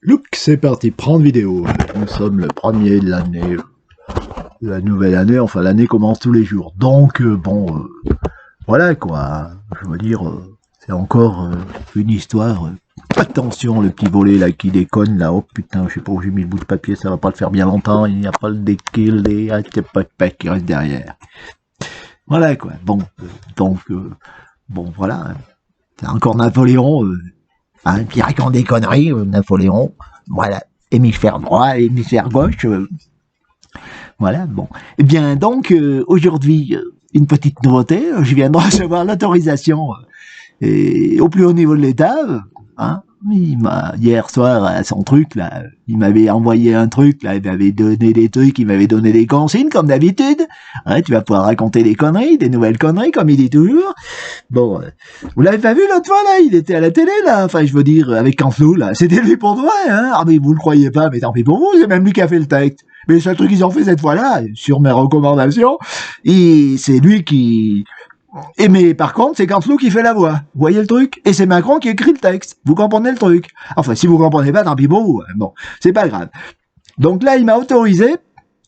Look, c'est parti, prendre vidéo. Nous sommes le premier de l'année, la nouvelle année, enfin l'année commence tous les jours. Donc, voilà quoi, je veux dire, c'est encore une histoire. Attention, le petit volet là qui déconne là, oh putain, je sais pas où j'ai mis le bout de papier, ça va pas le faire bien longtemps, il n'y a pas le dékill, c'est pas de pack qui reste derrière. Voilà quoi, bon voilà, c'est encore Napoléon, qui raconte des conneries, Napoléon, voilà, hémisphère droit, hémisphère gauche, voilà, bon. Eh bien, donc, aujourd'hui, une petite nouveauté, je viens de recevoir l'autorisation au plus haut niveau de l'État, hein. Il m'a, hier soir, à son truc, là, il m'avait envoyé un truc, là, il m'avait donné des trucs, il m'avait donné des consignes, comme d'habitude. Hein, tu vas pouvoir raconter des conneries, des nouvelles conneries, comme il dit toujours. Bon, vous l'avez pas vu l'autre fois, là, il était à la télé, là, enfin, je veux dire, avec Canflou, là, c'était lui pour toi, hein. Ah, mais vous le croyez pas, mais tant pis pour vous, c'est même lui qui a fait le texte. Mais le seul truc qu'ils ont fait cette fois-là, sur mes recommandations, c'est lui qui... Et mais par contre, c'est Canflou qui fait la voix. Vous voyez le truc? Et c'est Macron qui écrit le texte. Vous comprenez le truc? Enfin, si vous comprenez pas, tant pis pour vous. Bon, c'est pas grave. Donc là, il m'a autorisé.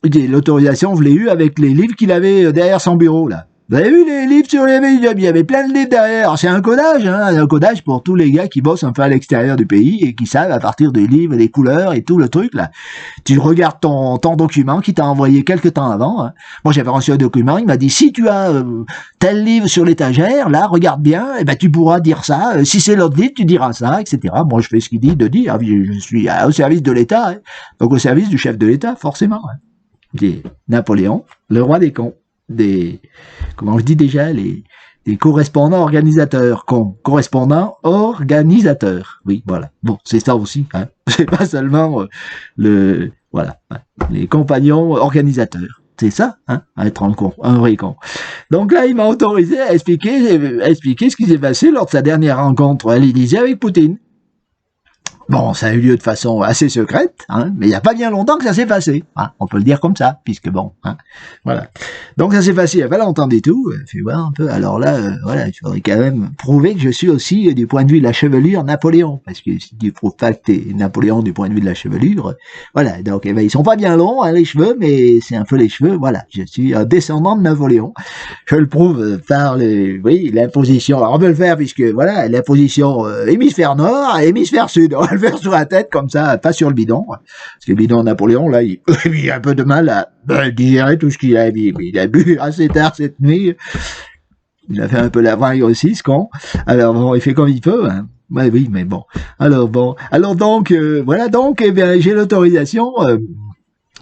L'autorisation, je l'ai eu avec les livres qu'il avait derrière son bureau, là. Vous avez vu les livres sur les médias? Il y avait plein de livres derrière. C'est un codage, hein, un codage pour tous les gars qui bossent un peu à l'extérieur du pays et qui savent à partir des livres, des couleurs et tout le truc, là. Tu regardes ton document qui t'a envoyé quelques temps avant. Hein. Moi, j'avais reçu un document, il m'a dit, si tu as tel livre sur l'étagère, là, regarde bien, et ben tu pourras dire ça. Si c'est l'autre livre, tu diras ça, etc. Moi, je fais ce qu'il dit de dire. Je suis au service de l'État, hein. Donc au service du chef de l'État, forcément. Hein. Dit Napoléon, le roi des cons, comment je dis déjà, des correspondants organisateurs, correspondants organisateurs. Oui, voilà. Bon, c'est ça aussi. Hein. C'est pas seulement les compagnons organisateurs. C'est ça, hein, être un vrai con. Donc là, il m'a autorisé à expliquer ce qui s'est passé lors de sa dernière rencontre à l'Élysée avec Poutine. Bon, ça a eu lieu de façon assez secrète, hein, mais il n'y a pas bien longtemps que ça s'est passé. Hein, on peut le dire comme ça, puisque bon, hein, voilà. Donc ça s'est passé il n'y a pas longtemps du tout. Fais voir un peu. Alors là, voilà, il faudrait quand même prouver que je suis aussi, du point de vue de la chevelure, Napoléon. Parce que si tu prouves pas que t'es Napoléon du point de vue de la chevelure, voilà. Donc eh ben, ils sont pas bien longs, hein, les cheveux, mais c'est un peu les cheveux. Voilà, je suis un descendant de Napoléon. Je le prouve par l'imposition. Alors on peut le faire puisque voilà, l'imposition hémisphère nord, hémisphère sud. On va le faire sur la tête comme ça, pas sur le bidon. Parce que le bidon de Napoléon, là, il a un peu de mal à digérer tout ce qu'il a bu. Il a bu assez tard cette nuit. Il a fait un peu la vague aussi, ce con. Alors bon, il fait comme il peut. Hein. Ouais, oui, mais bon. Alors donc, voilà, donc, eh bien, j'ai l'autorisation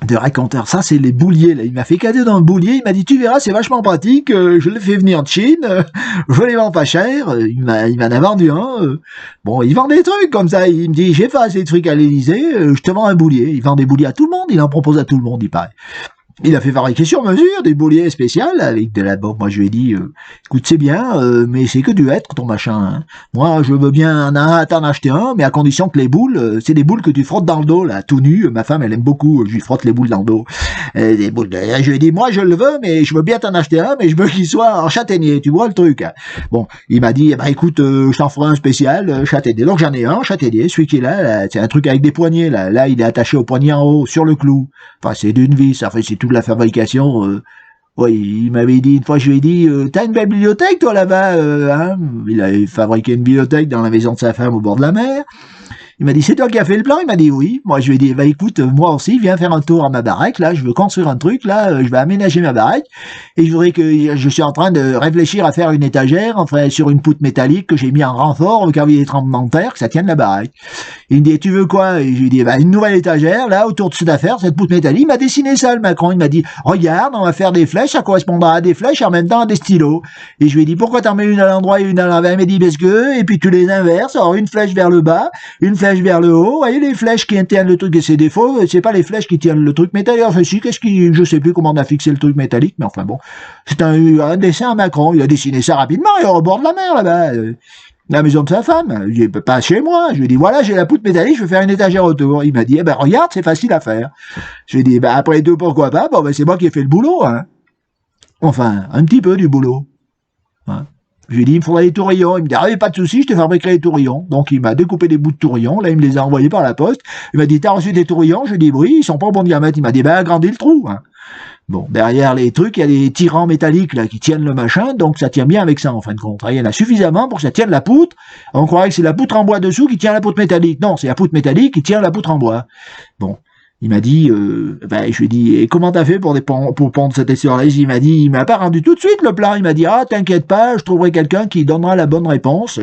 de raconteur. Ça, c'est les bouliers, là. Il m'a fait cadeau dans le boulier. Il m'a dit, tu verras, c'est vachement pratique. Je le fais venir de Chine. Je les vends pas cher. Il m'en a vendu un. Bon, il vend des trucs comme ça. Il me dit, j'ai fait assez de trucs à l'Élysée. Je te vends un boulier. Il vend des bouliers à tout le monde. Il en propose à tout le monde, il paraît. Il a fait fabriquer sur mesure des bouliers spéciaux avec de la bombe. Moi, je lui ai dit, écoute, c'est bien, mais c'est que du hêtre, ton machin. Hein. Moi, je veux bien t'en acheter un, mais à condition que les boules, c'est des boules que tu frottes dans le dos, là, tout nu. Ma femme, elle aime beaucoup, je lui frotte les boules dans le dos. Des boules je lui ai dit, moi, je le veux, mais je veux bien t'en acheter un, mais je veux qu'il soit en châtaignier, tu vois le truc. Hein. Bon, il m'a dit, bah écoute, je t'en ferai un spécial châtaignier. Donc j'en ai un châtaignier, celui qui est là, c'est un truc avec des poignets, là. Là, il est attaché au poignet en haut, sur le clou. Enfin, c'est d'une vis, enfin, c'est tout de la fabrication. Oui, il m'avait dit, une fois, je lui ai dit, t'as une belle bibliothèque, toi, là-bas, hein? Il avait fabriqué une bibliothèque dans la maison de sa femme au bord de la mer. Il m'a dit, c'est toi qui as fait le plan? Il m'a dit, oui. Moi, je lui ai dit, bah, écoute, moi aussi, viens faire un tour à ma baraque, là, je veux construire un truc, là, je vais aménager ma baraque, et je voudrais que, je suis en train de réfléchir à faire une étagère, enfin, sur une poutre métallique que j'ai mis en renfort au cas où il y a des tremblements de terre, que ça tienne la baraque. Il me dit, tu veux quoi? Et je lui ai dit, bah, une nouvelle étagère, là, autour de cette affaire, cette poutre métallique. Il m'a dessiné ça, le Macron. Il m'a dit, regarde, on va faire des flèches, ça correspondra à des flèches et en même temps à des stylos. Et je lui ai dit, pourquoi t'en mets une à l'endroit et une à l'envers? Il m'a dit, parce que, et puis tu les inverses, alors une flèche vers le bas, une flèche vers le haut. Vous voyez, les flèches qui tiennent le truc et ses défauts, c'est pas les flèches qui tiennent le truc métallique. Enfin, si, je sais plus comment on a fixé le truc métallique, mais enfin bon. C'est un dessin à Macron. Il a dessiné ça rapidement, et au bord de la mer, là-bas. La maison de sa femme, pas chez moi. Je lui ai dit, voilà, j'ai la poutre métallique, je vais faire une étagère autour. Il m'a dit, eh ben, regarde, c'est facile à faire. Je lui ai dit, ben, après tout, pourquoi pas? Bon, ben, c'est moi qui ai fait le boulot, hein. Enfin, un petit peu du boulot. Hein. Je lui ai dit, il me faudrait des tourillons. Il me dit, ah, pas de souci, je te fabriquerai des tourillons. Donc, il m'a découpé des bouts de tourillons. Là, il me les a envoyés par la poste. Il m'a dit, t'as reçu des tourillons? Je lui ai dit, oui, ils sont pas au bon diamètre. Il m'a dit, ben, agrandis le trou. Hein. Bon, derrière les trucs, il y a des tirants métalliques là qui tiennent le machin, donc ça tient bien avec ça en fin de compte. Il y en a suffisamment pour que ça tienne la poutre. On croirait que c'est la poutre en bois dessous qui tient la poutre métallique. Non, c'est la poutre métallique qui tient la poutre en bois. Bon, il m'a dit, je lui ai dit, et comment t'as fait pour pondre cette histoire-là? Il m'a dit, il m'a pas rendu tout de suite le plan. Il m'a dit, ah, t'inquiète pas, je trouverai quelqu'un qui donnera la bonne réponse.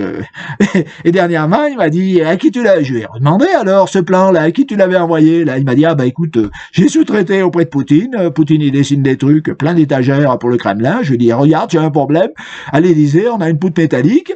Et dernièrement, il m'a dit, à qui tu l'as? Je lui ai demandé alors ce plan-là, à qui tu l'avais envoyé? Là, il m'a dit, ah bah écoute, j'ai sous-traité auprès de Poutine. Poutine, il dessine des trucs, plein d'étagères pour le Kremlin. Je lui ai dit, regarde, j'ai un problème. À l'Élysée, on a une poutre métallique,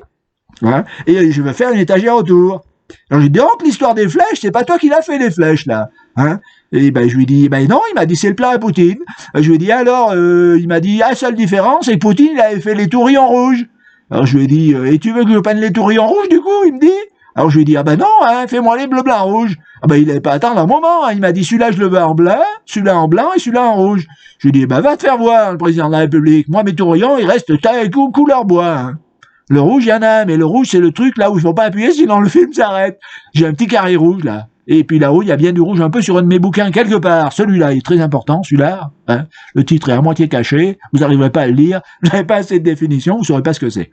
hein, et je veux faire une étagère autour. Alors, j'ai dit, donc, l'histoire des flèches, c'est pas toi qui l'as fait, les flèches, là. Hein? Et ben, je lui ai dit, ben non, il m'a dit, c'est le plan à Poutine. Je lui ai dit, alors, il m'a dit, la seule différence, c'est que Poutine, il avait fait les tourillons rouges. Alors, je lui ai dit, et tu veux que je peigne les tourillons rouges, du coup? Il me dit. Alors, je lui ai dit, ah ben non, hein, fais-moi les bleu, blanc, rouge. Ah ben, il n'avait pas attendre un moment, hein. Il m'a dit, celui-là, je le veux en blanc, celui-là en blanc et celui-là en rouge. Je lui ai dit, ben, va te faire voir, le président de la République. Moi, mes tourillons, ils restent couleur bois, hein. Le rouge, il y en a, mais le rouge, c'est le truc là où il faut pas appuyer, sinon le film s'arrête. J'ai un petit carré rouge, là. Et puis là-haut, il y a bien du rouge un peu sur un de mes bouquins, quelque part. Celui-là, il est très important, celui-là. Hein. Le titre est à moitié caché, vous n'arriverez pas à le lire, vous n'avez pas assez de définition, vous ne saurez pas ce que c'est.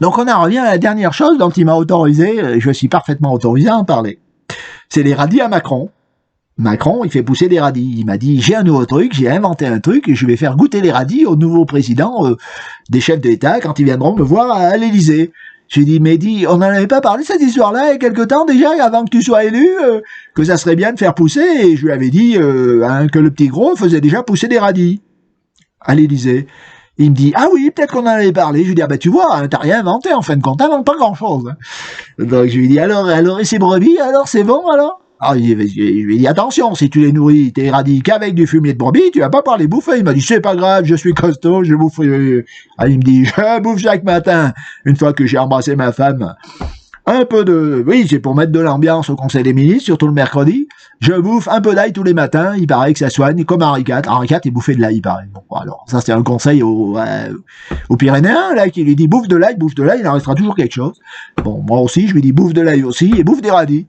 Donc on en revient à la dernière chose dont il m'a autorisé, je suis parfaitement autorisé à en parler. C'est les radis à Macron. Macron, il fait pousser des radis. Il m'a dit, j'ai un nouveau truc, j'ai inventé un truc, et je vais faire goûter les radis aux nouveaux présidents des chefs d'État quand ils viendront me voir à l'Élysée. J'ai dit, mais dis, on n'en avait pas parlé cette histoire-là il y a quelque temps déjà, avant que tu sois élu, que ça serait bien de faire pousser, et je lui avais dit que le petit gros faisait déjà pousser des radis à l'Élysée. Il me dit, ah oui, peut-être qu'on en avait parlé. Je lui dis, ah ben tu vois, hein, t'as rien inventé en fin de compte, t'inventes pas grand-chose. Hein. Donc je lui dis, alors, et ces brebis, alors c'est bon alors? Alors, je lui ai dit, attention, si tu les nourris, tes radis qu'avec du fumier de brebis, tu vas pas pouvoir les bouffer. Il m'a dit, c'est pas grave, je suis costaud, je bouffe. Ah, il me dit, je bouffe chaque matin, une fois que j'ai embrassé ma femme. Un peu de... Oui, c'est pour mettre de l'ambiance au Conseil des ministres, surtout le mercredi. Je bouffe un peu d'ail tous les matins, il paraît que ça soigne, comme Henri IV. Henri IV, il bouffait de l'ail, il paraît. Bon, alors, ça, c'est un conseil aux Pyrénéens, là, qui lui dit, bouffe de l'ail, il en restera toujours quelque chose. Bon, moi aussi, je lui dis, bouffe de l'ail aussi, et bouffe des radis.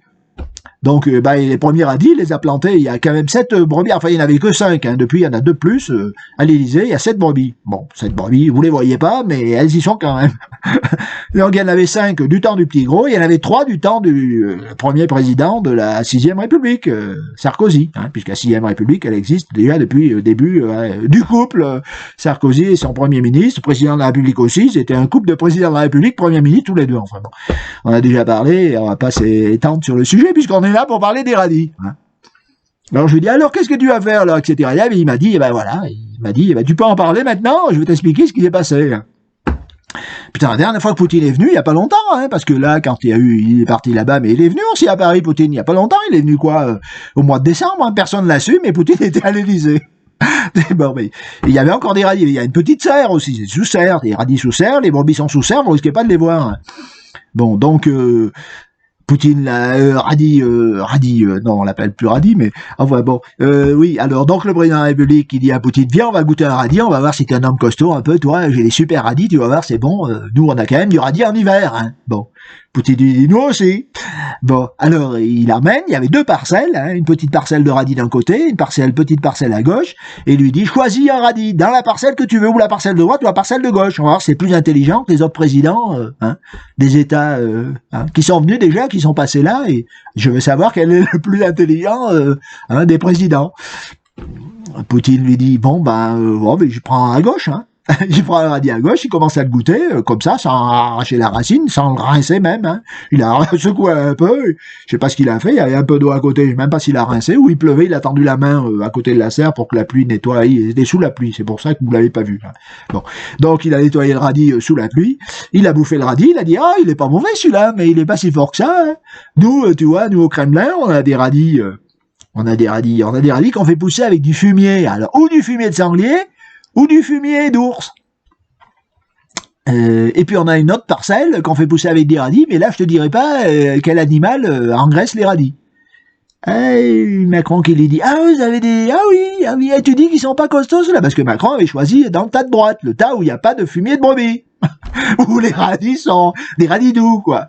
Donc, les premiers radis, il les a plantés. Il y a quand même 7 brebis. Enfin, il n'y en avait que 5. Hein. Depuis, il y en a 2 plus. À l'Élysée, il y a 7 brebis. Bon, 7 brebis, vous les voyez pas, mais elles y sont quand même. Donc, il y en avait 5 du temps du petit gros. Il y en avait 3 du temps du premier président de la 6e République, Sarkozy. Hein, puisque la 6e République, elle existe déjà depuis le début du couple. Sarkozy et son premier ministre, président de la République aussi. C'était un couple de présidents de la République, premier ministre, tous les deux. Enfin bon, on a déjà parlé. On va pas s'étendre sur le sujet, puisqu'on est là pour parler des radis. Hein. Alors je lui dis, alors qu'est-ce que tu vas faire là, etc. Et il m'a dit, tu peux en parler maintenant, je vais t'expliquer ce qui s'est passé. Putain, la dernière fois que Poutine est venu, il n'y a pas longtemps, hein, parce que là, quand il est parti là-bas, mais il est venu aussi à Paris, Poutine, il n'y a pas longtemps, il est venu au mois de décembre, hein, personne ne l'a su, mais Poutine était à l'Élysée. Bon, mais il y avait encore des radis, il y a une petite serre aussi, c'est sous serre, des radis sous serre, les brebis sont sous serre, vous risquez pas de les voir. Hein. Bon, donc... Poutine, radis, non, on l'appelle plus radis, mais enfin bon, oui. Alors donc le président de la République, il dit à Poutine, viens, on va goûter un radis, on va voir si t'es un homme costaud un peu, toi, j'ai des super radis, tu vas voir, c'est bon. Nous, on a quand même du radis en hiver, hein. Bon, Poutine lui dit, nous aussi. Bon, alors il amène, il y avait 2 parcelles, hein, une petite parcelle de radis d'un côté, petite parcelle à gauche, et il lui dit, choisis un radis dans la parcelle que tu veux, ou la parcelle de droite, ou la parcelle de gauche. On va voir, c'est plus intelligent que les autres présidents des États qui sont venus déjà, qui sont passés là, et je veux savoir quel est le plus intelligent des présidents. Poutine lui dit, bon, mais je prends à gauche, hein. Il prend un radis à gauche, il commence à le goûter, comme ça, sans arracher la racine, sans le rincer même. Hein. Il a secoué un peu, je sais pas ce qu'il a fait, il y avait un peu d'eau à côté, je sais même pas s'il a rincé, ou il pleuvait, il a tendu la main à côté de la serre pour que la pluie nettoie, il était sous la pluie, c'est pour ça que vous l'avez pas vu. Hein. Bon, donc il a nettoyé le radis sous la pluie, il a bouffé le radis, il a dit, il est pas mauvais celui-là, mais il est pas si fort que ça. Hein. Nous, tu vois, nous au Kremlin, on a des radis qu'on fait pousser avec du fumier, alors, ou du fumier de sanglier, ou du fumier d'ours. Et puis on a une autre parcelle qu'on fait pousser avec des radis, mais là je te dirai pas quel animal engraisse les radis. Macron qui lui dit, ah vous avez des, ah oui, et tu dis qu'ils sont pas costauds là, parce que Macron avait choisi dans le tas de droite, le tas où il n'y a pas de fumier de brebis, où les radis sont des radis doux, quoi.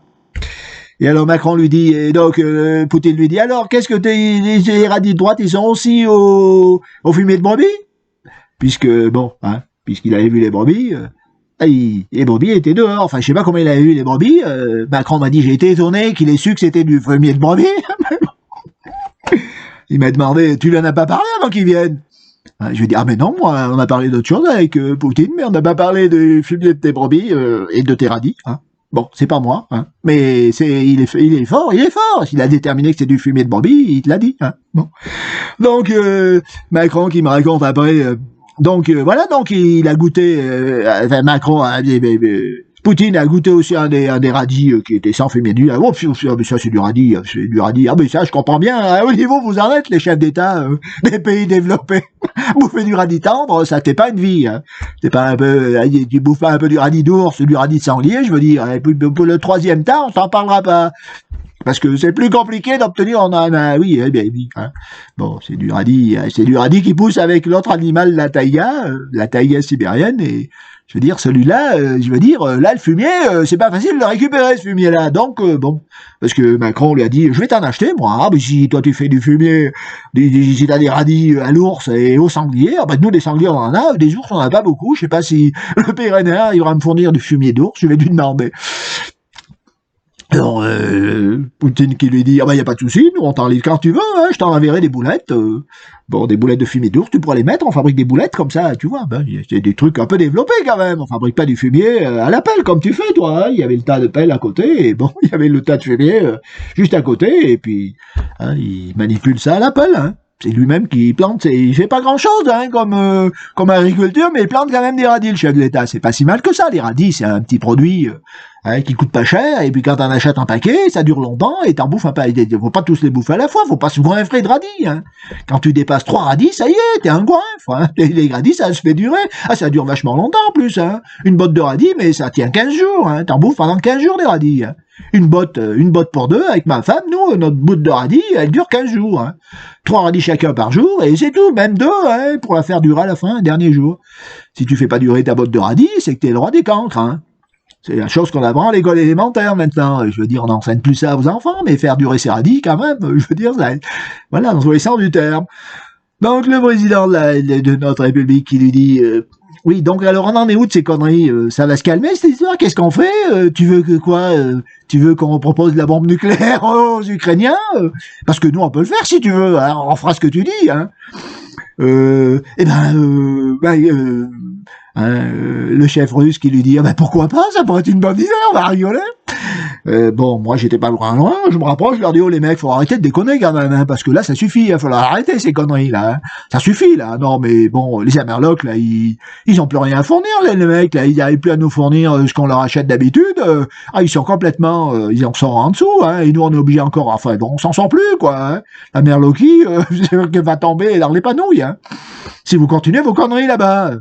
Et alors Macron lui dit, et donc Poutine lui dit, alors qu'est-ce que les radis de droite, ils sont aussi au fumier de brebis? Puisque, bon, hein, puisqu'il avait vu les brebis, les brebis étaient dehors. Enfin, je sais pas comment il avait vu les brebis. Macron m'a dit, j'ai été étonné qu'il ait su que c'était du fumier de brebis. Il m'a demandé, tu lui en as pas parlé avant qu'il vienne? Je lui ai dit, ah mais non, moi, on a parlé d'autre chose avec Poutine, mais on n'a pas parlé du fumier de tes brebis et de tes radis. Hein. Bon, c'est pas moi, hein. Mais il est fort. S'il a déterminé que c'est du fumier de brebis, il te l'a dit. Hein. Bon. Donc, Macron qui me raconte après... donc voilà, donc il a goûté, Macron, Poutine a goûté aussi un des radis qui était sans fumier du. Oh, mais ça c'est du radis, Ah mais ça je comprends bien. Hein, au niveau vous en êtes les chefs d'État des pays développés. Bouffer du radis tendre, ça t'est pas une vie. Hein. C'est pas un peu, tu bouffes pas un peu du radis d'ours, du radis de sanglier, je veux dire. Et puis, pour le troisième temps, on s'en parlera pas. Parce que c'est plus compliqué d'obtenir oui, hein. Bon, c'est du radis qui pousse avec l'autre animal, la taïga sibérienne, et je veux dire, celui-là, là, le fumier, c'est pas facile de récupérer ce fumier-là. Donc, bon, parce que Macron lui a dit, je vais t'en acheter, moi. Ah, mais si toi tu fais du fumier, si t'as des radis à l'ours et au sanglier, ah, ben, nous, des sangliers, on en a, des ours, on en a pas beaucoup. Je sais pas si le Pyrénéen arrivera à me fournir du fumier d'ours, je vais lui demander. Alors, Poutine qui lui dit, ah bah y a pas de souci, nous on t'en livre quand tu veux, hein, je t'en enverrai des boulettes, des boulettes de fumier d'ours, tu pourras les mettre, on fabrique des boulettes comme ça, tu vois, c'est des trucs un peu développés quand même, on fabrique pas du fumier à la pelle comme tu fais toi, hein, il y avait le tas de pelle à côté, et bon, il y avait le tas de fumier juste à côté, et puis, hein, il manipule ça à la pelle, hein. C'est lui-même qui plante, il fait pas grand-chose hein, comme agriculture, mais il plante quand même des radis, le chef de l'État. C'est pas si mal que ça, les radis, c'est un petit produit qui coûte pas cher, et puis quand t'en achètes un paquet, ça dure longtemps, et t'en bouffes un peu. Faut pas tous les bouffer à la fois, faut pas se goinfrer de radis. Hein. Quand tu dépasses 3 radis, ça y est, t'es un goinfre. Hein. Les radis, ça se fait durer. Ah, ça dure vachement longtemps en plus. Hein. Une botte de radis, mais ça tient 15 jours. Hein. T'en bouffes pendant 15 jours des radis. Hein. Une botte pour deux, avec ma femme, nous, notre botte de radis, elle dure 15 jours. Hein. 3 radis chacun par jour, et c'est tout, même 2, hein, pour la faire durer à la fin, dernier jour. Si tu fais pas durer ta botte de radis, c'est que t'es le roi des cancres. Hein. C'est la chose qu'on apprend à l'école élémentaire maintenant. Je veux dire, on n'enseigne plus ça aux enfants, mais faire durer ses radis, quand même, je veux dire, ça, voilà, dans tous les sens du terme. Donc, le président de notre République qui lui dit... oui, donc alors on en est où de ces conneries? Ça va se calmer cette histoire? Qu'est-ce qu'on fait? Tu veux que quoi? Tu veux qu'on propose de la bombe nucléaire aux Ukrainiens? Parce que nous on peut le faire si tu veux. Alors, on fera ce que tu dis. Hein. Le chef russe qui lui dit pourquoi pas? Ça pourrait être une bonne idée. On va rigoler. Bon, moi j'étais pas loin, je me rapproche, je leur dis les mecs, faut arrêter de déconner quand même, hein, parce que là ça suffit, il va falloir arrêter ces conneries là, hein. Ça suffit là, non mais bon, les Amerlocs là, ils ont plus rien à fournir, les mecs là, ils n'arrivent plus à nous fournir ce qu'on leur achète d'habitude, ils sont complètement, ils en sont en dessous, hein, et nous on est obligés encore, enfin bon, on s'en sort plus quoi, hein. La Merloquie, c'est sûr qu'elle va tomber dans les panouilles, hein. Si vous continuez vos conneries là-bas,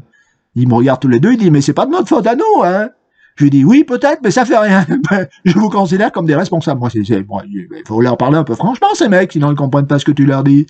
ils me regardent tous les deux, ils disent mais c'est pas de notre faute à nous, hein. Je lui dis oui, peut-être, mais ça fait rien. Je vous considère comme des responsables. Moi, il faut leur parler un peu franchement, ces mecs, sinon ils comprennent pas ce que tu leur dis.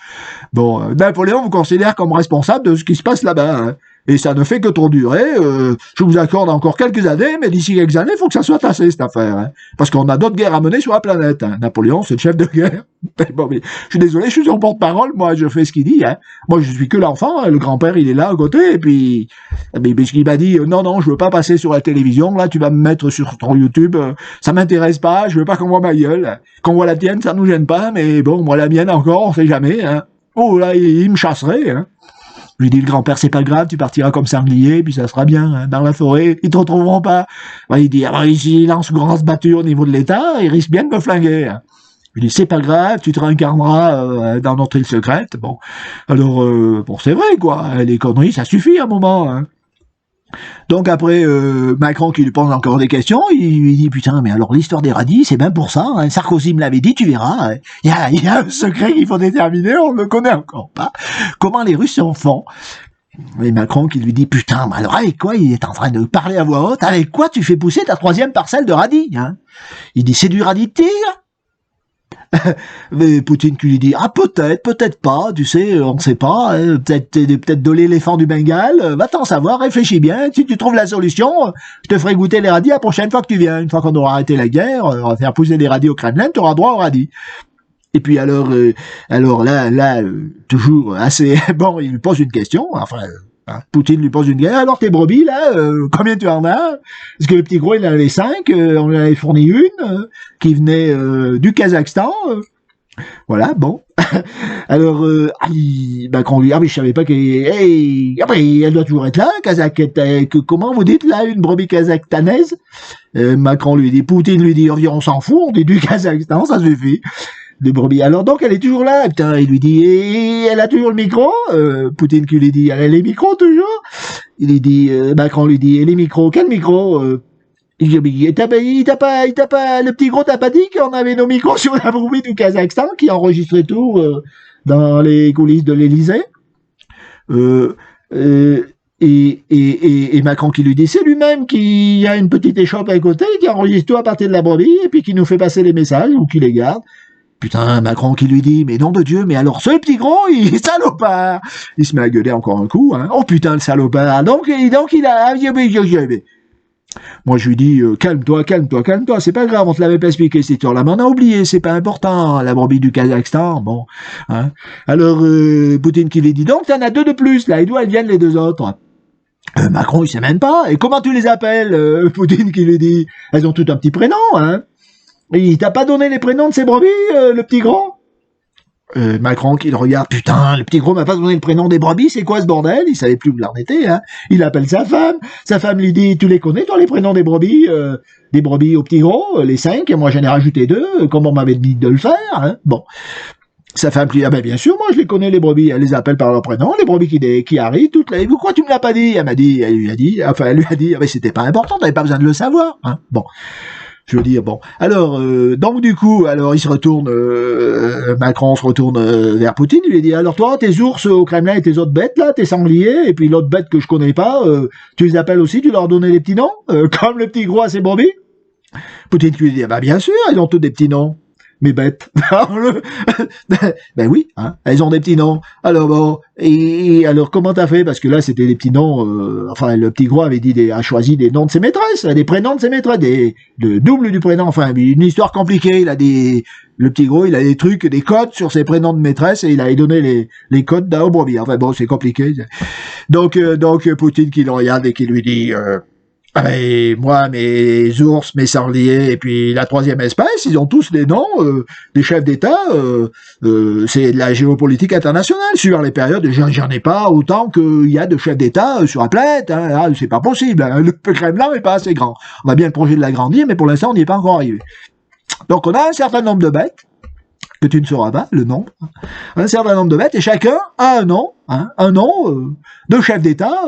Bon, Napoléon vous considère comme responsable de ce qui se passe là-bas. Hein. Et ça ne fait que trop durer. Je vous accorde encore quelques années, mais d'ici quelques années, il faut que ça soit tassé, cette affaire. Hein. Parce qu'on a d'autres guerres à mener sur la planète. Hein. Napoléon, c'est le chef de guerre. Bon, mais je suis désolé, je suis son porte-parole, moi, je fais ce qu'il dit. Hein. Moi, je suis que l'enfant, hein. Le grand-père, il est là à côté, et puis il m'a dit, non, je veux pas passer sur la télévision, là, tu vas me mettre sur ton YouTube, ça m'intéresse pas, je veux pas qu'on voit ma gueule. Qu'on voit la tienne, ça nous gêne pas, mais bon, moi, la mienne encore, on sait jamais. Hein. Oh, là, il me chasserait, hein. Je lui dis, le grand-père, c'est pas grave, tu partiras comme sanglier, puis ça sera bien, hein, dans la forêt, ils te retrouveront pas. Il dit, s'il lance une grosse battue au niveau de l'État, il risque bien de me flinguer. Hein. Je lui dis, c'est pas grave, tu te réincarneras dans notre île secrète. Bon, alors, c'est vrai, quoi, les conneries, ça suffit à un moment. Hein. Donc après, Macron qui lui pose encore des questions, il lui dit, putain, mais alors l'histoire des radis, c'est bien pour ça, hein. Sarkozy me l'avait dit, tu verras, hein. Il y a un secret qu'il faut déterminer, on ne le connaît encore pas. Comment les Russes en font? Et Macron qui lui dit, putain, mais alors avec quoi il est en train de parler à voix haute, avec quoi tu fais pousser ta 3e parcelle de radis, hein? Il dit, c'est du radis de tigre? Mais Poutine qui lui dit, ah peut-être pas, tu sais, on ne sait pas, hein, peut-être de l'éléphant du Bengale, va t'en savoir, réfléchis bien, si tu trouves la solution, je te ferai goûter les radis la prochaine fois que tu viens, une fois qu'on aura arrêté la guerre, on va faire pousser des radis au Kremlin, tu auras droit aux radis. Et puis alors là, toujours assez, bon, il lui pose une question, enfin... Poutine lui pose une question. Alors tes brebis là, combien tu en as? Parce que le petit gros il en avait 5, on lui avait fourni une qui venait du Kazakhstan. Voilà, bon. Alors Macron lui, mais je savais pas qu'elle, elle doit toujours être là, comment vous dites là, une brebis kazakhstanaise? Macron lui dit, Poutine lui dit, on s'en fout, on dit du Kazakhstan, ça suffit. De brebis. Alors donc elle est toujours là, putain, il lui dit, et elle a toujours le micro, Poutine qui lui dit, elle a les micros toujours, il lui dit, Macron lui dit, et les micros, quel micro? Il dit, t'as pas, le petit gros t'a pas dit qu'on avait nos micros sur la brebis du Kazakhstan qui enregistrait tout dans les coulisses de l'Élysée. Et Macron qui lui dit, c'est lui-même qui a une petite échoppe à côté, qui enregistre tout à partir de la brebis, et puis qui nous fait passer les messages, ou qui les garde. Putain, Macron qui lui dit, mais nom de Dieu, mais alors ce petit gros, il est salopard. Il se met à gueuler encore un coup, hein. Oh putain, le salopard. Donc il a... Moi, je lui dis, calme-toi, c'est pas grave, on te l'avait pas expliqué cette histoire-là, mais on a oublié, c'est pas important, la brebis du Kazakhstan, bon. Hein. Alors, Poutine qui lui dit, donc t'en as 2 de plus, là, et d'où elles viennent les 2 autres? Macron, il sait même pas. Et comment tu les appelles? Poutine qui lui dit, elles ont toutes un petit prénom, hein. Il t'a pas donné les prénoms de ses brebis, le petit gros? Macron qui le regarde, putain, le petit gros m'a pas donné le prénom des brebis, c'est quoi ce bordel? Il savait plus où l'en était, hein. Il appelle sa femme lui dit, tu les connais toi les prénoms des brebis au petit gros, les 5, et moi j'en ai rajouté 2, comme on m'avait dit de le faire, hein. Bon. Sa femme lui dit, ah ben bien sûr, moi je les connais les brebis, elle les appelle par leur prénom, les brebis qui arrivent, toutes les, pourquoi tu me l'as pas dit? Elle lui a dit, ah ben c'était pas important, t'avais pas besoin de le savoir, hein. Bon. Je veux dire, bon. Alors, donc du coup, alors il se retourne, Macron se retourne vers Poutine, il lui dit, alors toi, tes ours au Kremlin et tes autres bêtes là, tes sangliers, et puis l'autre bête que je connais pas, tu les appelles aussi, tu leur donnes des petits noms, comme le petit gros à ses brebis? Poutine lui dit, bah bien sûr, ils ont tous des petits noms. Mes bêtes. Ben oui, hein, elles ont des petits noms. Alors bon, et alors comment t'as fait? Parce que là, c'était des petits noms, enfin, le petit gros avait dit a choisi des noms de ses maîtresses, des prénoms de ses maîtresses, le double du prénom, enfin, une histoire compliquée, le petit gros, il a des trucs, des codes sur ses prénoms de maîtresse, et il avait donné les codes d'un brebis. Enfin bon, c'est compliqué. Donc, Poutine qui le regarde et qui lui dit, ah ben, moi, mes ours, mes sangliers, et puis la 3e espèce, ils ont tous des noms des chefs d'État. C'est de la géopolitique internationale. Sur les périodes, j'en ai pas autant qu'il y a de chefs d'État sur la planète. Hein. Là, c'est pas possible. Hein. Le Kremlin n'est pas assez grand. On a bien le projet de l'agrandir, mais pour l'instant, on n'y est pas encore arrivé. Donc, on a un certain nombre de bêtes, que tu ne sauras pas, le nombre. Un certain nombre de bêtes, et chacun a un nom, hein, de chef d'État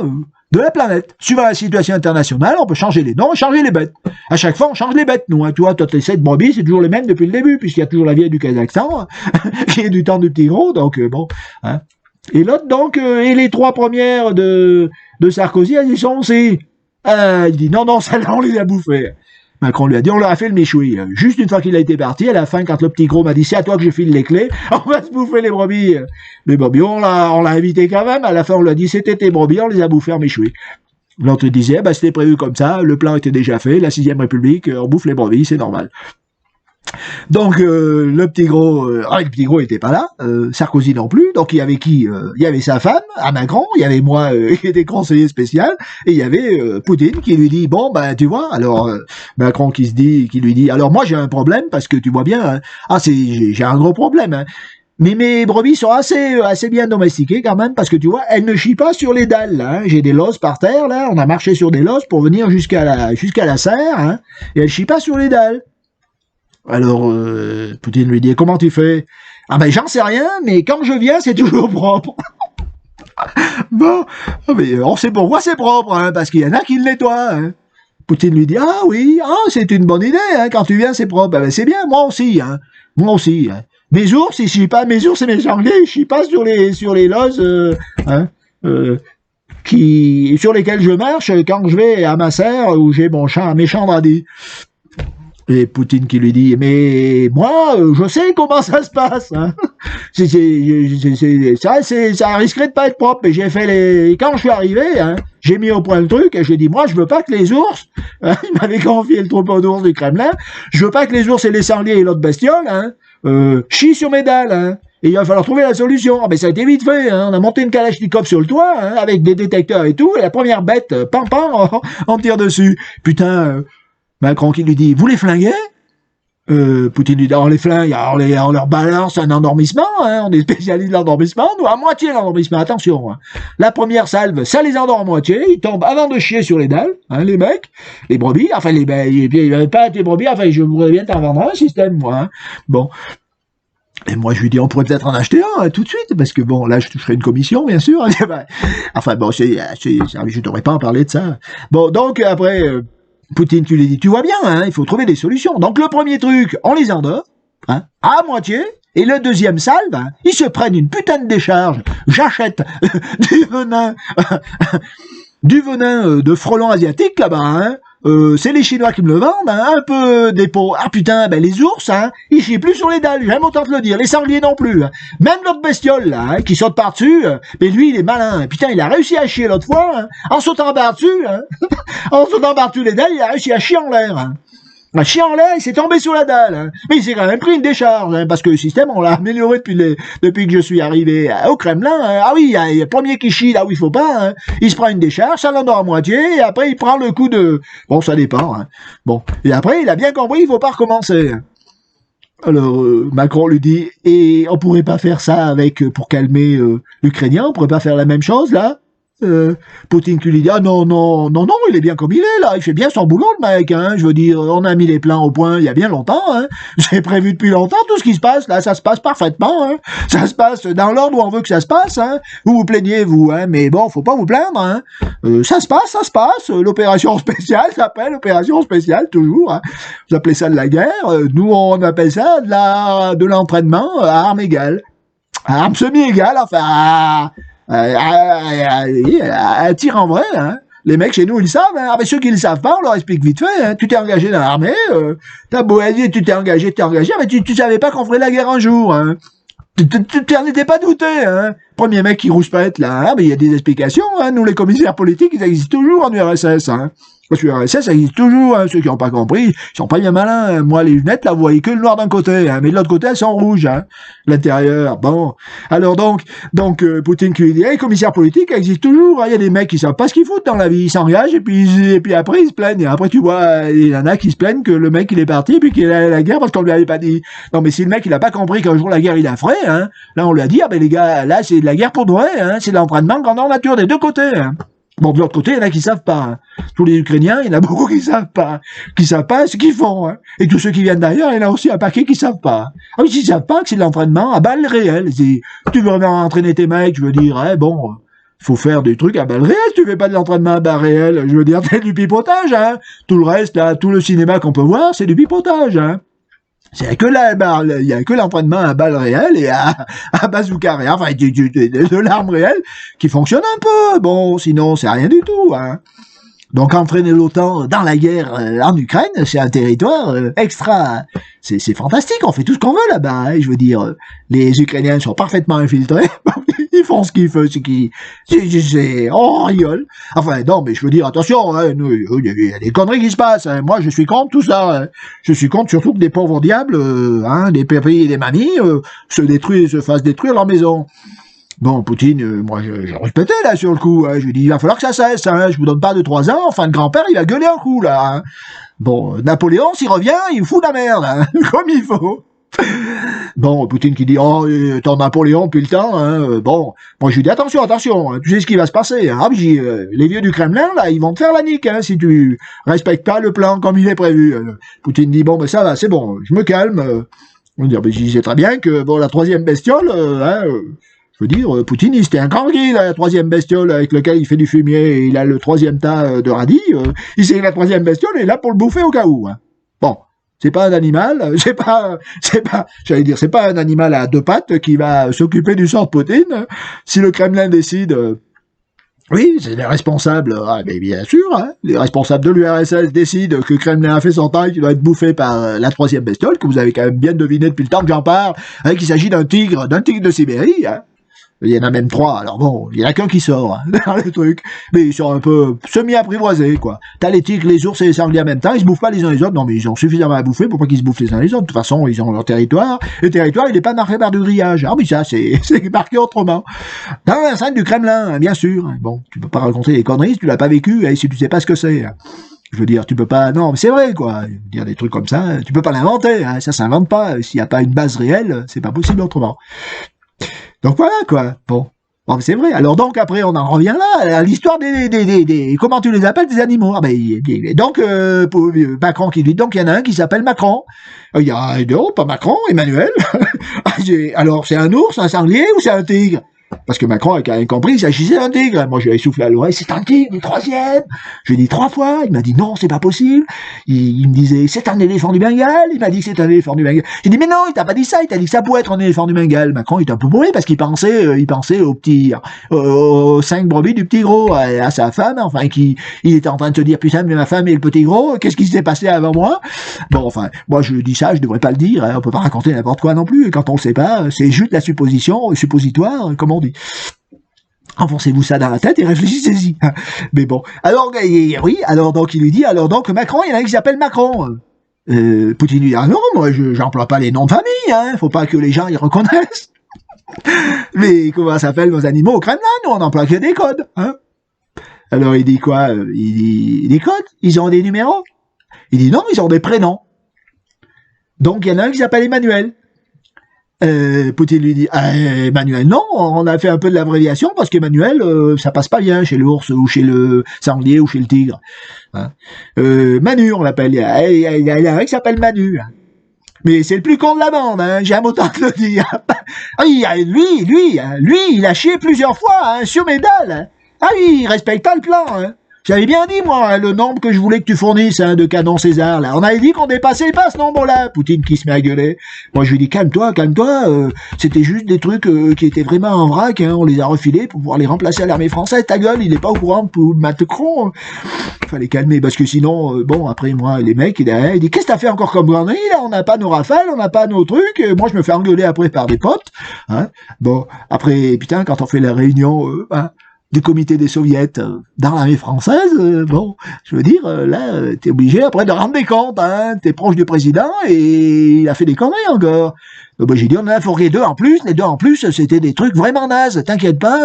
de la planète. Suivant la situation internationale, on peut changer les noms et changer les bêtes. À chaque fois, on change les bêtes, nous. Hein. Tu vois, toutes les 7 brebis, c'est toujours les mêmes depuis le début, puisqu'il y a toujours la vieille du Kazakhstan, qui est du temps du petit gros, donc bon. Hein. Et l'autre, donc, et les 3 premières de Sarkozy, elles y sont aussi. Il dit, non, celles-là, on les a bouffées. Macron lui a dit, on leur a fait le méchoui. Juste une fois qu'il a été parti, à la fin, quand le petit gros m'a dit, c'est à toi que je file les clés, on va se bouffer les brebis. Les brebis, on l'a invité quand même. À la fin, on lui a dit, c'était tes brebis, on les a bouffés en méchoui. L'autre disait, c'était prévu comme ça, le plan était déjà fait, la 6e République, on bouffe les brebis, c'est normal. Donc le petit gros était pas là, Sarkozy non plus, donc il y avait qui? Il y avait sa femme, à Macron, il y avait moi qui était conseiller spécial, et il y avait Poutine qui lui dit, bon ben tu vois, alors Macron qui lui dit, alors moi j'ai un problème, parce que tu vois bien, hein, j'ai un gros problème, hein. Mais mes brebis sont assez bien domestiquées quand même, parce que tu vois, elles ne chient pas sur les dalles, là, hein. J'ai des losses par terre, là, on a marché sur des losses pour venir jusqu'à la serre, hein, et elles chient pas sur les dalles. Alors, Poutine lui dit, comment tu fais? Ah ben j'en sais rien, mais quand je viens, c'est toujours propre. Bon, mais on sait pourquoi c'est propre, hein, parce qu'il y en a qui le nettoient. Hein. Poutine lui dit, ah oui, c'est une bonne idée, hein, quand tu viens, c'est propre. Ah ben c'est bien, moi aussi. Hein. Hein. Mes ours, ils chient pas, mes ours et mes sangliers, ils chient pas sur les loses, sur lesquelles je marche quand je vais à ma serre où j'ai mes champs de radis. Et Poutine qui lui dit, mais moi, je sais comment ça se passe. Hein. Ça risquerait de pas être propre. Mais j'ai fait quand je suis arrivé, hein, j'ai mis au point le truc et j'ai dit, moi, je veux pas que les ours, hein, il m'avait confié le troupeau d'ours du Kremlin, je veux pas que les ours et les sangliers et l'autre bestiole, hein, chient sur mes dalles. Hein. Et il va falloir trouver la solution. Ah, mais ça a été vite fait. Hein. On a monté une Kalachnikov sur le toit, hein, avec des détecteurs et tout. Et la première bête, pam, on tire dessus. Putain, Macron qui lui dit, vous les flinguez? Poutine lui dit, on les flingue, on leur balance un endormissement, hein, on est spécialiste de l'endormissement, nous, à moitié l'endormissement, attention. Hein. La première salve, ça les endort à moitié, ils tombent avant de chier sur les dalles, hein, les mecs, les brebis, enfin, il n'y avait pas des brebis, enfin, je voudrais bien t'en vendre un système, moi. Hein. Bon. Et moi, je lui dis, on pourrait peut-être en acheter un hein, tout de suite, parce que bon, là, je toucherai une commission, bien sûr. Enfin, bon, je devrais pas en parler de ça. Bon, donc, après, Poutine, tu lui dis, tu vois bien, hein, il faut trouver des solutions. Donc, le premier truc, on les endort, hein, à moitié, et le deuxième salve, hein, ils se prennent une putain de décharge. J'achète du venin de frelons asiatiques, là-bas, hein. C'est les Chinois qui me le vendent, hein, un peu des pots. Ah putain, ben les ours, hein, ils chient plus sur les dalles, j'aime autant te le dire. Les sangliers non plus. Hein. Même l'autre bestiole, là, hein, qui saute par-dessus, mais lui, il est malin. Putain, il a réussi à chier l'autre fois, hein, en sautant par-dessus, hein. En sautant par-dessus les dalles, il a réussi à chier en l'air. Hein. Un chien en l'air, il s'est tombé sur la dalle. Hein. Mais il s'est quand même pris une décharge, hein, parce que le système, on l'a amélioré depuis que je suis arrivé au Kremlin. Hein. Ah oui, il y a le premier qui chie là où il faut pas. Hein. Il se prend une décharge, ça l'endort à moitié, et après il prend le coup de... Bon, ça dépend. Hein. Bon, et après, il a bien compris, il faut pas recommencer. Alors, Macron lui dit, et on pourrait pas faire ça pour calmer l'Ukrainien, on pourrait pas faire la même chose, là Poutine qui lui dit, ah non, il est bien comme il est, là, il fait bien son boulot, le mec, hein, je veux dire, on a mis les plans au point il y a bien longtemps, hein, j'ai prévu depuis longtemps tout ce qui se passe, là, ça se passe parfaitement, hein, ça se passe dans l'ordre où on veut que ça se passe, hein, vous vous plaignez, vous, hein, mais bon, faut pas vous plaindre, hein, ça se passe, l'opération spéciale s'appelle opération spéciale, toujours, hein, vous appelez ça de la guerre, nous on appelle ça de l'entraînement à armes égales, à armes semi-égales, enfin, à tir en vrai, hein. Les mecs chez nous, ils le savent, hein. Ah, mais ceux qui le savent pas, on leur explique vite fait, hein. Tu t'es engagé dans l'armée, t'as beau dire, tu t'es engagé, mais tu savais pas qu'on ferait la guerre un jour, hein. Tu n'en étais pas douté, hein. Premier mec qui rouspète, là, hein, mais il y a des explications, hein. Nous, les commissaires politiques, ils existent toujours en URSS, hein. Parce que l'URSS, ça existe toujours, hein. Ceux qui n'ont pas compris, ils sont pas bien malins, hein. Moi, les lunettes, là, vous voyez que le noir d'un côté, hein. Mais de l'autre côté, elles sont rouges, hein. L'intérieur, bon. Alors donc, Poutine qui lui dit, hey, commissaire politique, ça existe toujours, hein. Il y a des mecs qui savent pas ce qu'ils foutent dans la vie, ils s'engagent, et puis après, ils se plaignent. Et après, tu vois, il y en a qui se plaignent que le mec, il est parti, puis qu'il est allé à la guerre parce qu'on lui avait pas dit. Non, mais si le mec, il a pas compris qu'un jour la guerre, il a ferait, hein. Là, on lui a dit, ah ben les gars, là, c'est de la guerre pour de vrai, hein. C'est de l'entraînement grandeur nature des deux côtés, hein. Bon, de l'autre côté, il y en a qui savent pas. Hein. Tous les Ukrainiens, il y en a beaucoup qui savent pas ce qu'ils font. Hein. Et tous ceux qui viennent d'ailleurs, il y en a aussi un paquet qui savent pas. Ah oui, ils savent pas que c'est de l'entraînement à balles réelles. Si tu veux vraiment entraîner tes mecs, je veux dire, bon, faut faire des trucs à balles réelles. Tu fais pas de l'entraînement à balles réelles, je veux dire, c'est du pipotage. Hein. Tout le reste, là, tout le cinéma qu'on peut voir, c'est du pipotage. Hein. Il y a que l'entraînement à balles réelles et à bazooka réel, enfin de l'arme réelle qui fonctionne un peu. Bon, sinon c'est rien du tout. Hein. Donc entraîner l'OTAN dans la guerre en Ukraine, c'est un territoire extra. C'est fantastique, on fait tout ce qu'on veut là-bas. Hein. Je veux dire, les Ukrainiens sont parfaitement infiltrés. Ils font ce qu'ils veulent, on rigole. Enfin, non, mais je veux dire, attention, hein, il y a des conneries qui se passent. Hein. Moi, je suis contre tout ça. Hein. Je suis contre surtout que des pauvres diables, des pépis et des mamies, se fassent détruire leur maison. Bon, Poutine, moi, je répétais, là, sur le coup. Hein. Je lui dis, il va falloir que ça cesse. Hein. Je vous donne pas 2-3 ans. Enfin, le grand-père, il va gueuler un coup, là. Hein. Bon, Napoléon, s'il revient, il fout la merde, hein, comme il faut. Bon, Poutine qui dit, oh, ton Napoléon depuis le temps, hein, bon, moi je lui dis, attention, hein, tu sais ce qui va se passer, hein, les vieux du Kremlin, là, ils vont te faire la nique, hein, si tu respectes pas le plan comme il est prévu. Poutine dit, bon, ben ça va, c'est bon, je me calme. On va dire, ben, je disais très bien que, bon, la troisième bestiole, je veux dire, Poutine, c'était un canguil, la troisième bestiole avec lequel il fait du fumier, et il a le troisième tas de radis, il sait que la troisième bestiole est là pour le bouffer au cas où. Hein. Bon. C'est pas un animal, c'est pas un animal à deux pattes qui va s'occuper du sort de Poutine. Si le Kremlin décide Oui, c'est les responsables, ah, mais bien sûr, hein, les responsables de l'URSS décident que Kremlin a fait son temps et qu'il doit être bouffé par la troisième bestiole, que vous avez quand même bien deviné depuis le temps que j'en parle, hein, qu'il s'agit d'un tigre de Sibérie, hein. Il y en a même 3, alors bon, il y en a qu'un qui sort, hein, dans le truc. Mais ils sont un peu semi-apprivoisés, quoi. T'as les tigres, les ours et les sangliers en même temps, ils se bouffent pas les uns les autres. Non, mais ils ont suffisamment à bouffer pour pas qu'ils se bouffent les uns les autres. De toute façon, ils ont leur territoire. Le territoire, il est pas marqué par du grillage. Ah, mais ça, c'est marqué autrement. Dans l'enceinte du Kremlin, hein, bien sûr. Bon, tu peux pas raconter des conneries si tu l'as pas vécu et si tu sais pas ce que c'est. Je veux dire, tu peux pas... Non, mais c'est vrai, quoi. Dire des trucs comme ça, tu peux pas l'inventer. Hein, ça s'invente pas. S'il y a pas une base réelle, c'est pas possible autrement. Donc voilà, quoi. Bon. Bon, c'est vrai. Alors donc, après, on en revient là, à l'histoire des comment tu les appelles, des animaux. Ah, ben, donc, Macron qui dit, donc, il y en a un qui s'appelle Macron. Il y a, non, pas Macron, Emmanuel. Alors, c'est un ours, un sanglier ou c'est un tigre? Parce que Macron a quand même compris qu'il s'agissait d'un tigre. Moi, je lui ai soufflé à l'oreille, c'est un tigre, le troisième. Je lui ai dit 3 fois. Il m'a dit non, c'est pas possible. Il me disait, c'est un éléphant du Bengale. Il m'a dit que c'est un éléphant du Bengale. J'ai dit, mais non, il t'a pas dit ça. Il t'a dit que ça pouvait être un éléphant du Bengale. Macron, il était un peu bourré parce qu'il pensait aux 5 brebis du petit gros, à sa femme. Enfin, il était en train de se dire, putain, mais ma femme et le petit gros, qu'est-ce qui s'est passé avant moi? Bon, enfin, moi, je dis ça, je devrais pas le dire. Hein, on peut pas raconter n'importe quoi non plus. Quand on le sait pas, c'est juste la supposition, suppositoire, comme on dit. Enfoncez-vous ça dans la tête et réfléchissez-y. Mais bon. Alors, oui, alors donc il lui dit, alors donc Macron, il y en a un qui s'appelle Macron. Poutine lui dit, ah non, moi j'emploie pas les noms de famille, hein, faut pas que les gens y reconnaissent. Mais comment s'appellent nos animaux au Kremlin? Nous, on emploie que des codes, hein. Alors il dit quoi? Il dit, des codes? Ils ont des numéros? Il dit non, ils ont des prénoms. Donc il y en a un qui s'appelle Emmanuel. Poutine lui dit, Emmanuel, non, on a fait un peu de l'abréviation parce qu'Emmanuel, ça passe pas bien chez l'ours ou chez le sanglier ou chez le tigre. Hein. Manu, on l'appelle. Il y a un qui s'appelle Manu. Hein. Mais c'est le plus con de la bande, hein, j'aime autant te le dire. Lui, il a chié plusieurs fois hein, sur mes dalles. Hein. Ah oui, il respecte pas le plan. Hein. J'avais bien dit, moi, hein, le nombre que je voulais que tu fournisses hein, de canons César. Là. On avait dit qu'on dépassait pas ce nombre-là. Poutine qui se met à gueuler. Moi, je lui dis, calme-toi. C'était juste des trucs qui étaient vraiment en vrac. Hein, on les a refilés pour pouvoir les remplacer à l'armée française. Ta gueule, il est pas au courant pour Macron. Fallait calmer, parce que sinon, bon, après, moi, les mecs, il dit, qu'est-ce que t'as fait encore comme connerie, là? On n'a pas nos rafales, on n'a pas nos trucs. Moi, je me fais engueuler après par des potes. Hein. Bon, après, putain, quand on fait la réunion, du comité des soviets dans l'armée française, bon, je veux dire, là, t'es obligé après de rendre des comptes, hein, t'es proche du président et il a fait des conneries encore. Donc, j'ai dit, on en a fourgué 2 en plus, les 2 en plus, c'était des trucs vraiment nazes, t'inquiète pas,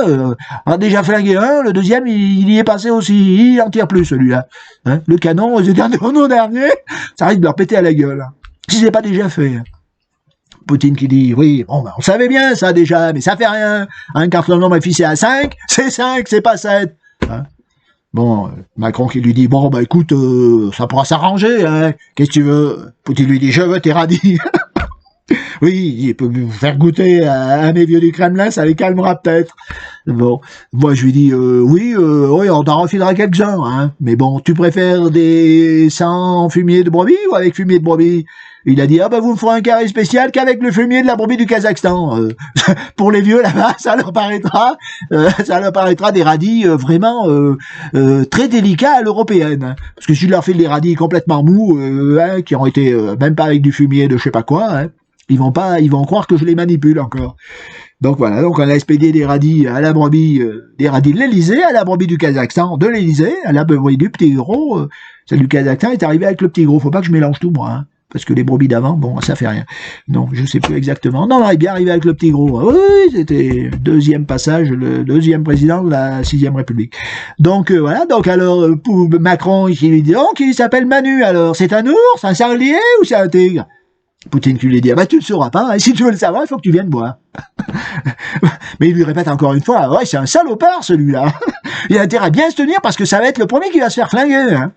on a déjà flingué un, le deuxième, il y est passé aussi, il en tire plus celui-là. Hein, le canon, aux dernier, ça risque de leur péter à la gueule, hein, si c'est pas déjà fait. Poutine qui dit, oui, bon, ben, on savait bien ça déjà, mais ça fait rien. Hein, quand le nombre est fixé à 5, c'est 5, c'est pas 7. Hein. Bon, Macron qui lui dit, bon, bah écoute, ça pourra s'arranger, hein. Qu'est-ce que tu veux? Poutine lui dit, je veux tes radis. Oui, il peut vous faire goûter à mes vieux du Kremlin, ça les calmera peut-être. Bon, moi je lui dis, oui, on t'en refilera quelques-uns, hein. Mais bon, tu préfères des sans fumier de brebis ou avec fumier de brebis? Il a dit, ah bah vous me ferez un carré spécial qu'avec le fumier de la brebis du Kazakhstan. Pour les vieux là-bas, ça leur paraîtra des radis vraiment très délicats à l'européenne. Hein. Parce que si je leur file des radis complètement mous, hein, qui ont été même pas avec du fumier de je sais pas quoi, hein, ils vont croire que je les manipule encore. Donc voilà, donc on a expédié des radis à la brebis, des radis de l'Elysée, à la brebis du Kazakhstan, de l'Elysée, à la brebis du petit gros, celle du Kazakhstan est arrivée avec le petit gros. Faut pas que je mélange tout moi, hein. Parce que les brebis d'avant, bon, ça fait rien. Non, je sais plus exactement. Non, il est bien arrivé avec le petit gros. Oui, c'était le deuxième passage, le deuxième président de la 6e République. Donc, voilà. Donc, alors, pour Macron, il lui dit, donc, il s'appelle Manu, alors, c'est un ours, un sanglier ou c'est un tigre? Poutine qui lui dit, ah bah, tu le sauras pas, hein. Si tu veux le savoir, il faut que tu viennes boire. Mais il lui répète encore une fois, ouais, c'est un salopard, celui-là. Il a intérêt à bien se tenir parce que ça va être le premier qui va se faire flinguer, hein.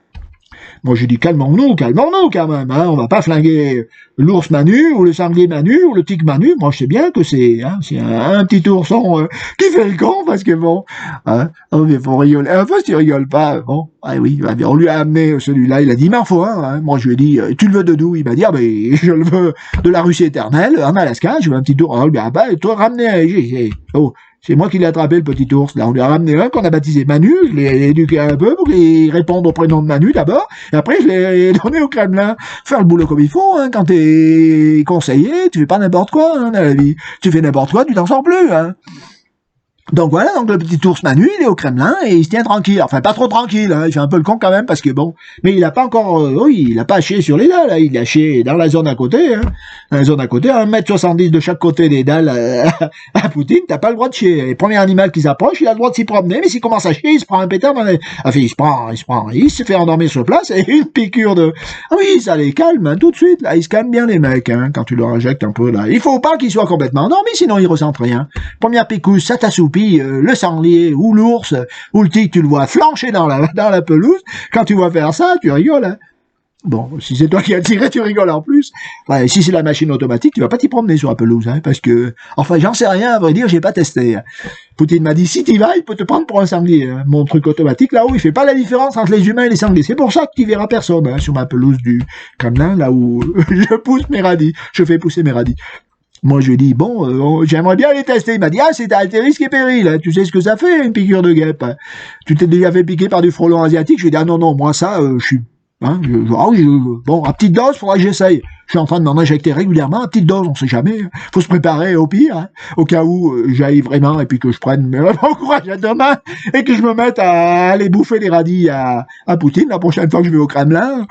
Moi, je dis, calmons-nous quand même, hein. On va pas flinguer l'ours Manu, ou le sanglier Manu, ou le tigre Manu. Moi, je sais bien que c'est un petit ourson qui fait le con, parce que bon, hein, mais faut rigoler. Un peu, si tu rigoles pas, bon, ah oui, on lui a amené celui-là, il a dit, il m'en faut un, hein. Moi, je lui ai dit, tu le veux de d'où? Il m'a dit, ah ben, je le veux de la Russie éternelle, en Alaska, je veux un petit ours. Ah ben, toi, ramenez, C'est moi qui l'ai attrapé, le petit ours. Là, on lui a ramené un qu'on a baptisé Manu. Je l'ai éduqué un peu pour qu'il réponde au prénom de Manu d'abord. Et après, je l'ai donné au Kremlin. Faire le boulot comme il faut, hein. Quand t'es conseiller, tu fais pas n'importe quoi, hein, dans la vie. Tu fais n'importe quoi, tu t'en sors plus, hein. Donc voilà, donc le petit ours Manu, il est au Kremlin et il se tient tranquille. Enfin, pas trop tranquille, hein. Il fait un peu le con quand même parce que bon, mais il a pas encore, oui, il a pas haché sur les dalles, là. Il a haché dans la zone à côté, hein. Dans la zone à côté, 1,70 m de chaque côté des dalles à Poutine, t'as pas le droit de chier. Le premier animal qui s'approche, il a le droit de s'y promener, mais s'il commence à chier, il se prend un pétard dans les... Enfin, il se fait endormir sur place et une piqûre de... Ah oui, ça les calme, hein, tout de suite, là. Ils se calment bien les mecs, hein, quand tu leur injectes un peu, là. Il faut pas qu'ils soient complètement endormis, sinon ils ressentent rien. Première piquousse, ça t'assoupit. Le sanglier ou l'ours ou le tigre, tu le vois flancher dans la pelouse. Quand tu vois faire ça, tu rigoles. Hein. Bon, si c'est toi qui as tiré, tu rigoles en plus. Ouais, si c'est la machine automatique, tu vas pas t'y promener sur la pelouse, hein, parce que, enfin, j'en sais rien, à vrai dire, j'ai pas testé. Poutine m'a dit, si t'y vas, il peut te prendre pour un sanglier. Hein. Mon truc automatique, là-haut, il fait pas la différence entre les humains et les sangliers. C'est pour ça que tu verras personne, hein, sur ma pelouse du Kremlin, là où je pousse mes radis. Je fais pousser mes radis. Moi, je lui ai dit, bon, j'aimerais bien les tester. Il m'a dit, ah, c'est à tes risques et périls. Hein. Tu sais ce que ça fait, une piqûre de guêpe. Hein. Tu t'es déjà fait piquer par du frelon asiatique. Je lui ai dit, ah non, moi, ça, je suis... Hein, bon, à petite dose, faudra que j'essaye. Je suis en train de m'en injecter régulièrement, à petite dose, on sait jamais. Faut se préparer au pire, hein, au cas où j'aille vraiment et puis que je prenne mon courage à deux mains et que je me mette à aller bouffer les radis à Poutine la prochaine fois que je vais au Kremlin.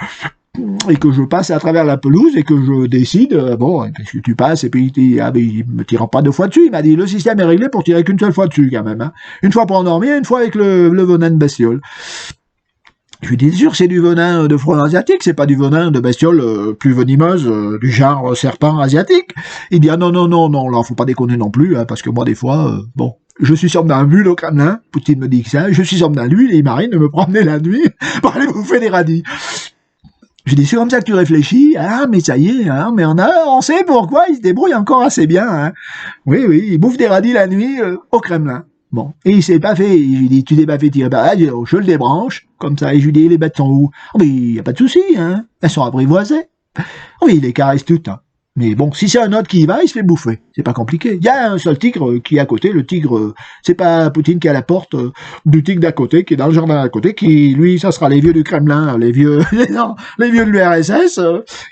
Et que je passe à travers la pelouse et que je décide, bon, qu'est-ce que tu passes, et puis il me tirera pas deux fois dessus. Il m'a dit, le système est réglé pour tirer qu'une seule fois dessus, quand même. Hein. Une fois pour endormir, une fois avec le venin de bestiole. Je lui dis, sûr, c'est du venin de frelon asiatique, c'est pas du venin de bestiole plus venimeuse, du genre serpent asiatique. Il dit, ah non, là, faut pas déconner non plus, hein, parce que moi, des fois, bon, je suis somnambule au Kremlin, Poutine me dit que ça, je suis somnambule et il m'arrive de me promener la nuit pour aller bouffer des radis. Je dis, c'est comme ça que tu réfléchis. Ah, mais ça y est, hein, mais on sait pourquoi, il se débrouille encore assez bien. Hein. Oui, il bouffe des radis la nuit au Kremlin. Bon, et il s'est pas fait, je lui dis, tu t'es pas fait tirer par là, je le débranche, comme ça, et je lui dis, les bêtes sont où? Oh, mais il n'y a pas de souci, hein, elles sont apprivoisées. Oh, oui, il les caresse toutes, hein. Mais bon, si c'est un autre qui y va, il se fait bouffer. C'est pas compliqué. Il y a un seul tigre qui est à côté. Le tigre, c'est pas Poutine qui est à la porte du tigre d'à côté, qui est dans le jardin d'à côté, qui, lui, ça sera les vieux du Kremlin, les vieux de l'URSS,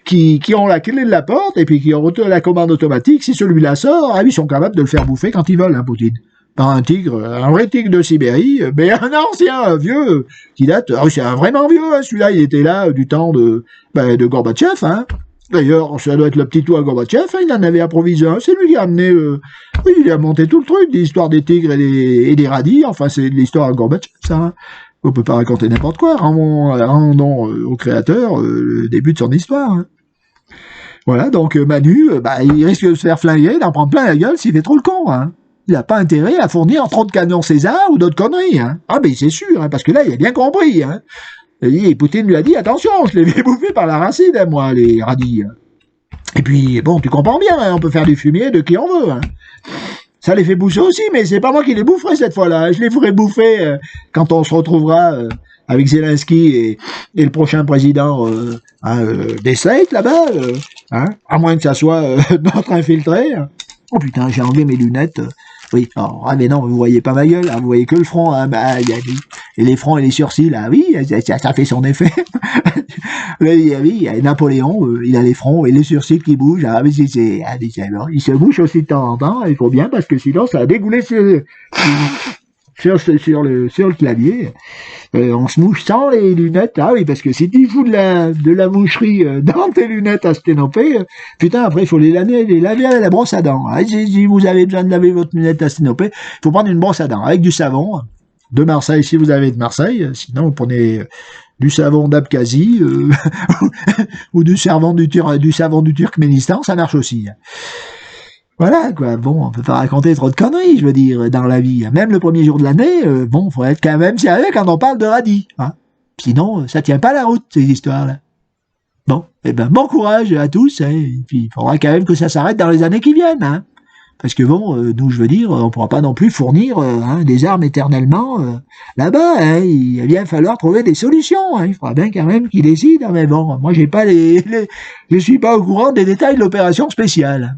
qui ont la clé de la porte et puis qui ont la commande automatique. Si celui-là sort, ah, ils sont capables de le faire bouffer quand ils veulent, hein, Poutine. Par un tigre, un vrai tigre de Sibérie, mais un ancien, un vieux, qui date, ah, c'est un vraiment vieux, hein, celui-là, il était là du temps de Gorbatchev, hein. D'ailleurs, ça doit être le petit toit Gorbatchev, hein, il en avait approvisionné un, c'est lui qui a amené, oui, il a monté tout le truc, l'histoire des tigres et des radis, enfin, c'est l'histoire à Gorbatchev, ça, hein. On peut pas raconter n'importe quoi, rendons au créateur le début de son histoire, hein. Voilà, donc Manu, il risque de se faire flinguer, d'en prendre plein la gueule s'il fait trop le con, hein. Il n'a pas intérêt à fournir trop de canons César ou d'autres conneries, hein. Ah, ben c'est sûr, hein, parce que là, il a bien compris, hein. Et Poutine lui a dit, attention, je les vais bouffer par la racine, hein, moi, les radis. Et puis, bon, tu comprends bien, hein, on peut faire du fumier de qui on veut. Hein. Ça les fait bouffer aussi, mais c'est pas moi qui les boufferai cette fois-là. Je les ferai bouffer quand on se retrouvera avec Zelensky et le prochain président des States, là-bas, hein, à moins que ça soit notre infiltré. Hein. Oh putain, j'ai enlevé mes lunettes. Oui, alors, ah mais non, vous voyez pas ma gueule, hein, vous voyez que le front, hein, et les fronts et les sourcils, là, oui, ça fait son effet. Là, oui, Napoléon, il a les fronts et les sourcils qui bougent, ah, mais il se bouge aussi de temps en temps, il faut bien, parce que sinon, ça a dégoulé sur le clavier. On se mouche sans les lunettes. Ah oui, parce que si tu fous de la moucherie dans tes lunettes à sténoper, putain, après, il faut les laver à la brosse à dents. Ah, si vous avez besoin de laver votre lunette à sténoper, il faut prendre une brosse à dents avec du savon de Marseille, si vous avez de Marseille. Sinon, vous prenez du savon d'Abkhazie ou du savon du Turkménistan, ça marche aussi. Voilà, quoi. Bon, on peut pas raconter trop de conneries, je veux dire, dans la vie. Même le premier jour de l'année, bon, faut être quand même sérieux quand on parle de radis. Hein. Sinon, ça tient pas la route, ces histoires-là. Bon, bon courage à tous, hein, et puis il faudra quand même que ça s'arrête dans les années qui viennent, hein. Parce que bon, nous, je veux dire, on pourra pas non plus fournir des armes éternellement là-bas, hein. Il va bien falloir trouver des solutions, hein. Il faudra bien quand même qu'ils décident, hein, mais bon, moi, je suis pas au courant des détails de l'opération spéciale.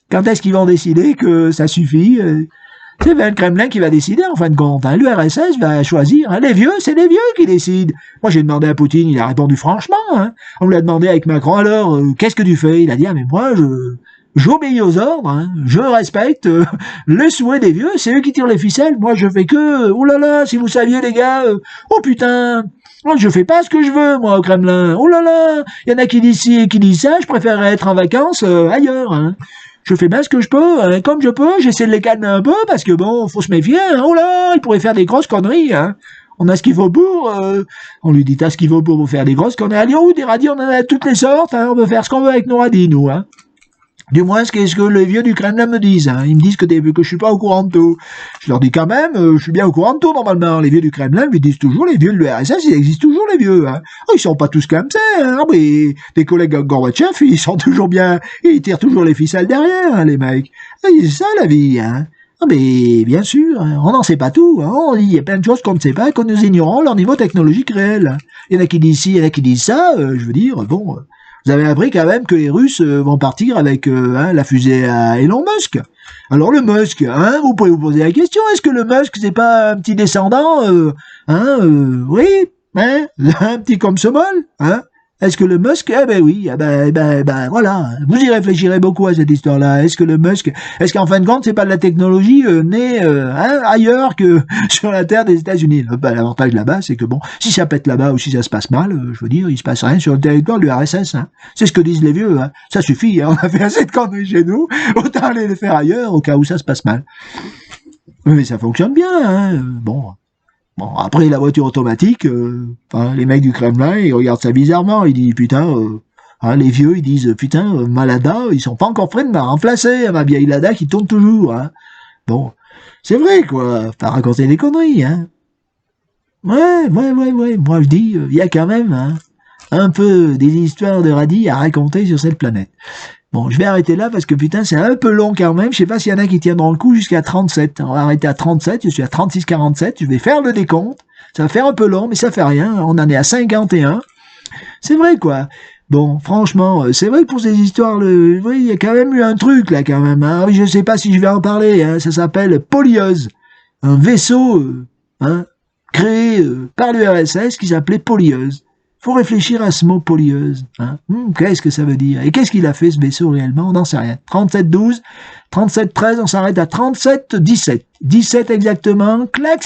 Quand est-ce qu'ils vont décider que ça suffit C'est bien le Kremlin qui va décider, en fin de compte. Hein. L'URSS va choisir. Hein. Les vieux, c'est les vieux qui décident. Moi, j'ai demandé à Poutine, il a répondu franchement. Hein. On lui a demandé avec Macron, alors, qu'est-ce que tu fais? Il a dit, ah, mais moi, j'obéis aux ordres, hein. Je respecte le souhait des vieux, c'est eux qui tirent les ficelles. Moi, je fais que, oh là là, si vous saviez, les gars, oh putain, moi, je fais pas ce que je veux, moi, au Kremlin. Oh là là, il y en a qui disent ci et qui disent ça, je préférerais être en vacances ailleurs. Hein. Je fais bien ce que je peux, hein. Comme je peux, j'essaie de les calmer un peu, parce que bon, faut se méfier, hein. Oh là, ils pourraient faire des grosses conneries, hein. On a ce qu'il faut pour, on lui dit, t'as ce qu'il faut pour faire des grosses conneries. À Lyon, des radis, on en a de toutes les sortes, hein. On peut faire ce qu'on veut avec nos radis, nous, hein. Du moins, ce que les vieux du Kremlin me disent. Hein. Ils me disent que je suis pas au courant de tout. Je leur dis quand même, je suis bien au courant de tout, normalement. Les vieux du Kremlin lui disent toujours, les vieux de l'URSS, il existe toujours, les vieux. Hein. Oh, ils sont pas tous comme ça. Hein. Mais des collègues Gorbatchev, ils sont toujours bien, ils tirent toujours les ficelles derrière, hein, les mecs. C'est ça, la vie. Hein. Ah, mais bien sûr, hein, on n'en sait pas tout. Hein. Il y a plein de choses qu'on ne sait pas, que nous ignorons leur niveau technologique réel. Il y en a qui disent ci, il y en a qui disent ça. Je veux dire, bon... Vous avez appris quand même que les Russes vont partir avec la fusée à Elon Musk. Alors le Musk, hein, vous pouvez vous poser la question, est-ce que le Musk c'est pas un petit descendant, oui, hein, un petit comme ce bol, hein? Est-ce que le Musk, eh ben oui, voilà, vous y réfléchirez beaucoup à cette histoire-là. Est-ce que le Musk, est-ce qu'en fin de compte, c'est pas de la technologie née ailleurs que sur la terre des États-Unis? L'avantage là-bas, c'est que bon, si ça pète là-bas ou si ça se passe mal, je veux dire, il se passe rien sur le territoire de l'URSS. Hein. C'est ce que disent les vieux. Hein. Ça suffit. Hein. On a fait assez de conneries chez nous, autant aller les faire ailleurs au cas où ça se passe mal. Mais ça fonctionne bien. Hein. Bon. Bon, après, la voiture automatique, les mecs du Kremlin, ils regardent ça bizarrement. Ils disent, putain, les vieux, ils disent, putain, ma Lada, ils sont pas encore prêts de me remplacer, ma vieille Lada qui tourne toujours. Hein. Bon, c'est vrai, quoi. Pas raconter des conneries, hein. Ouais. Moi, je dis, il y a quand même un peu des histoires de radis à raconter sur cette planète. Bon, je vais arrêter là parce que putain, c'est un peu long quand même. Je sais pas s'il y en a qui tiendront le coup jusqu'à 37. On va arrêter à 37, je suis à 36-47. Je vais faire le décompte. Ça va faire un peu long, mais ça fait rien. On en est à 51. C'est vrai, quoi. Bon, franchement, c'est vrai que pour ces histoires, oui, il y a quand même eu un truc là quand même. Hein. Je sais pas si je vais en parler. Hein. Ça s'appelle Polyeuse. Un vaisseau créé par l'URSS qui s'appelait Polyeuse. Faut réfléchir à ce mot Polyeuse. Hein. Qu'est-ce que ça veut dire? Et qu'est-ce qu'il a fait ce vaisseau réellement? On n'en sait rien. 37-12, 37-13, on s'arrête à 37-17. 17 exactement. Clac,